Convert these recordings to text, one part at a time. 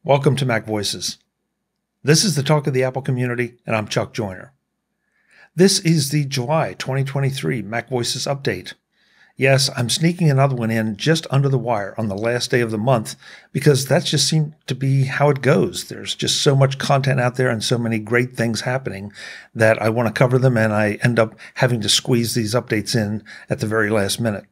Welcome to MacVoices. This is the talk of the Apple community, and I'm Chuck Joyner. This is the July 2023 MacVoices update. Yes, I'm sneaking another one in just under the wire on the last day of the month because that just seemed to be how it goes. There's just so much content out there and so many great things happening that I want to cover them, and I end up having to squeeze these updates in at the very last minute.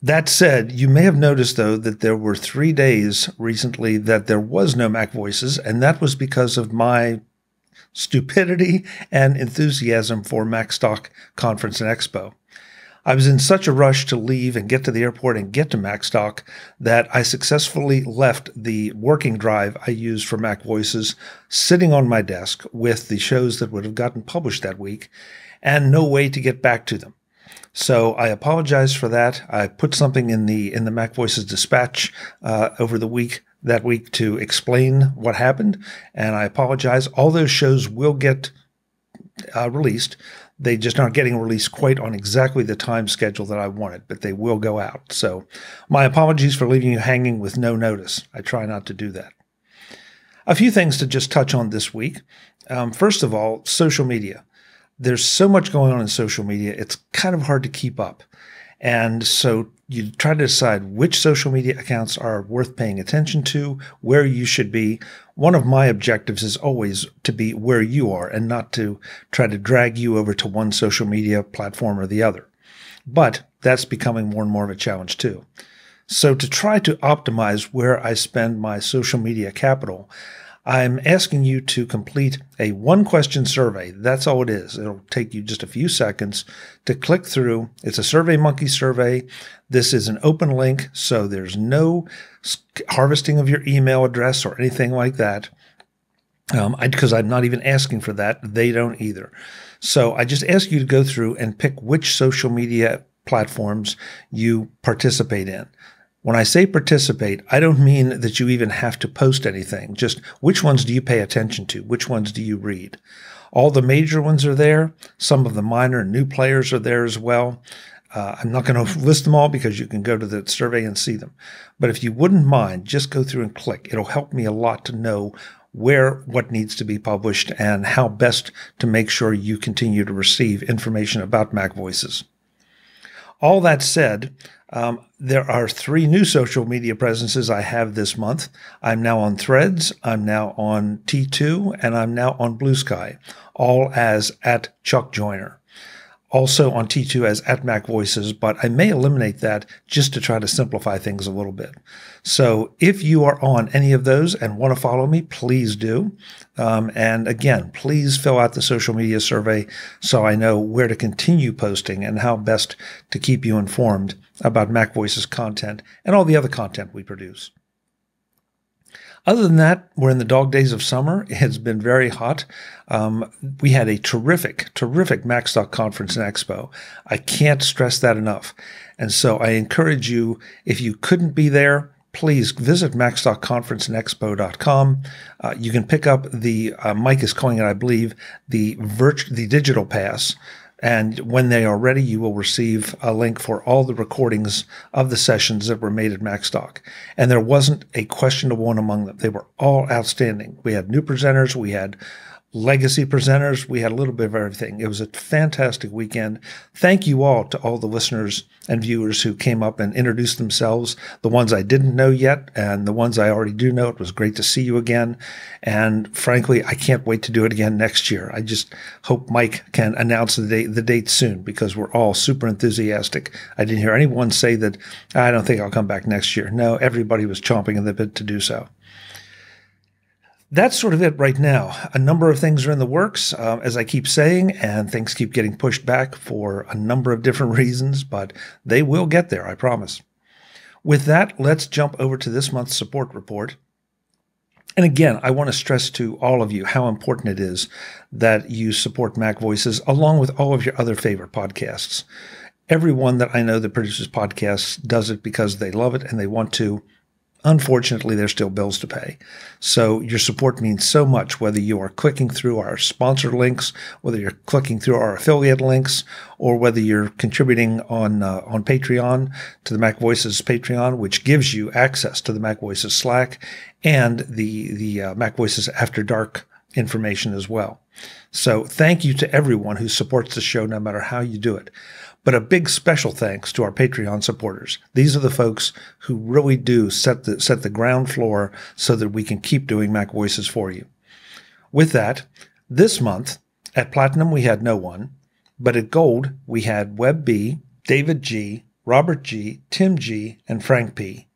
That said, you may have noticed, though, that there were 3 days recently that there was no MacVoices, and that was because of my stupidity and enthusiasm for MacStock Conference and Expo. I was in such a rush to leave and get to the airport and get to MacStock that I successfully left the working drive I used for MacVoices sitting on my desk with the shows that would have gotten published that week and no way to get back to them. So I apologize for that. I put something in the MacVoices dispatch over that week to explain what happened, and I apologize. All those shows will get released. They just aren't getting released quite on exactly the time schedule that I wanted, but they will go out. So my apologies for leaving you hanging with no notice. I try not to do that. A few things to just touch on this week. First of all, social media. There's so much going on in social media, it's kind of hard to keep up. And so you try to decide which social media accounts are worth paying attention to, where you should be. One of my objectives is always to be where you are and not to try to drag you over to one social media platform or the other. But that's becoming more and more of a challenge too. So to try to optimize where I spend my social media capital, I'm asking you to complete a one-question survey. That's all it is. It'll take you just a few seconds to click through. It's a SurveyMonkey survey. This is an open link, so there's no harvesting of your email address or anything like that. Because I'm not even asking for that. They don't either. So I just ask you to go through and pick which social media platforms you participate in. When I say participate, I don't mean that you even have to post anything. Just which ones do you pay attention to? Which ones do you read? All the major ones are there. Some of the minor new players are there as well. I'm not going to list them all because you can go to the survey and see them. But if you wouldn't mind, just go through and click. It'll help me a lot to know what needs to be published and how best to make sure you continue to receive information about MacVoices. All that said, there are 3 new social media presences I have this month. I'm now on Threads, I'm now on T2, and I'm now on Blue Sky, all as @ChuckJoyner. Also on T2 as @MacVoices, but I may eliminate that just to try to simplify things a little bit. So if you are on any of those and want to follow me, please do. And again, please fill out the social media survey so I know where to continue posting and how best to keep you informed about MacVoices content and all the other content we produce. Other than that, we're in the dog days of summer. It's been very hot. We had a terrific MacStock Conference and Expo. I can't stress that enough. And so I encourage you, if you couldn't be there, please visit MacStockConferenceandExpo.com. You can pick up the, Mike is calling it, I believe, the digital pass. And when they are ready, you will receive a link for all the recordings of the sessions that were made at MacStock. And there wasn't a questionable one among them. They were all outstanding. We had new presenters. We had legacy presenters. We had a little bit of everything. It was a fantastic weekend. Thank you all to all the listeners and viewers who came up and introduced themselves, the ones I didn't know yet and the ones I already do know. It was great to see you again. And frankly, I can't wait to do it again next year. I just hope Mike can announce the date soon because we're all super enthusiastic. I didn't hear anyone say that, I don't think I'll come back next year. No, everybody was chomping at the bit to do so. That's sort of it right now. A number of things are in the works, as I keep saying, and things keep getting pushed back for a number of different reasons, but they will get there, I promise. With that, let's jump over to this month's support report. And again, I want to stress to all of you how important it is that you support MacVoices along with all of your other favorite podcasts. Everyone that I know that produces podcasts does it because they love it and they want to. unfortunately, there's still bills to pay. So your support means so much, whether you are clicking through our sponsor links, whether you're clicking through our affiliate links, or whether you're contributing on Patreon to the MacVoices Patreon, which gives you access to the MacVoices Slack and the MacVoices After Dark information as well. So thank you to everyone who supports the show, no matter how you do it. But a big special thanks to our Patreon supporters. These are the folks who really do set the ground floor so that we can keep doing MacVoices for you. With that, this month at Platinum we had no one, but at Gold we had Webb B, David G, Robert G, Tim G, and Frank P.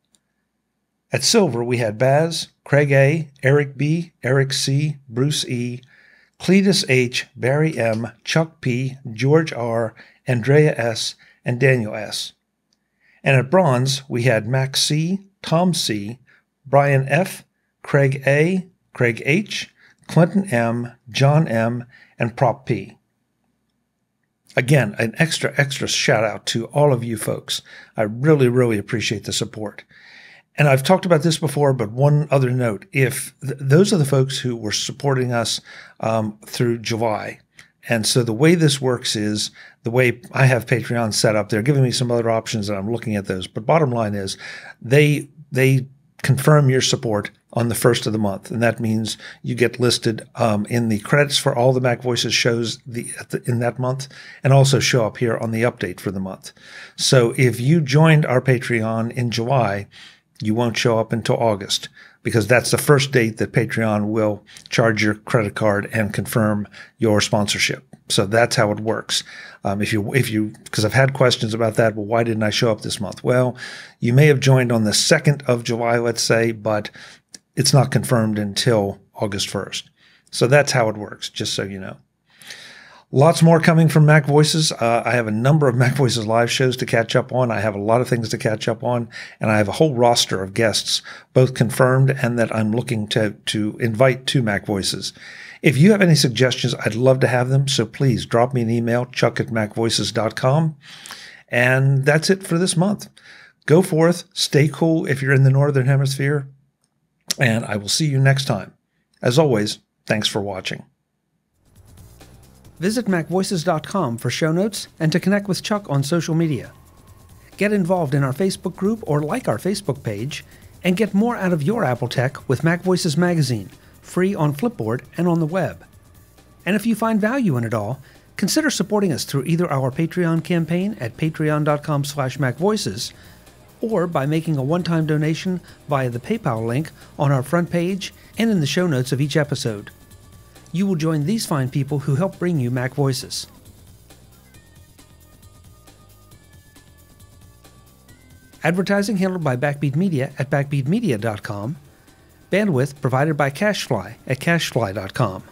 At Silver we had Baz, Craig A, Eric B, Eric C, Bruce E, Cletus H, Barry M, Chuck P, George R, Andrea S, and Daniel S. And at Bronze, we had Max C, Tom C, Brian F, Craig A, Craig H, Clinton M, John M, and Prop P. Again, an extra shout out to all of you folks. I really appreciate the support. And I've talked about this before, but one other note. If those are the folks who were supporting us through July. And so the way this works is the way I have Patreon set up. They're giving me some other options, and I'm looking at those. But bottom line is they confirm your support on the first of the month. And that means you get listed in the credits for all the MacVoices shows in that month, and also show up here on the update for the month. So if you joined our Patreon in July, you won't show up until August, because that's the first date that Patreon will charge your credit card and confirm your sponsorship. So that's how it works. Because I've had questions about that. Well, why didn't I show up this month? Well, you may have joined on the 2nd of July, let's say, but it's not confirmed until August 1st. So that's how it works, just so you know. Lots more coming from MacVoices. I have a number of MacVoices live shows to catch up on. I have a lot of things to catch up on, and I have a whole roster of guests, both confirmed and that I'm looking to invite to MacVoices. If you have any suggestions, I'd love to have them, so please drop me an email, chuck@macvoices.com. And that's it for this month. Go forth, stay cool if you're in the Northern Hemisphere, and I will see you next time. As always, thanks for watching. Visit MacVoices.com for show notes and to connect with Chuck on social media. Get involved in our Facebook group or like our Facebook page, and get more out of your Apple tech with MacVoices Magazine, free on Flipboard and on the web. And if you find value in it all, consider supporting us through either our Patreon campaign at patreon.com/MacVoices, or by making a one-time donation via the PayPal link on our front page and in the show notes of each episode. You will join these fine people who help bring you MacVoices. Advertising handled by Backbeat Media at backbeatmedia.com. Bandwidth provided by CacheFly at cachefly.com.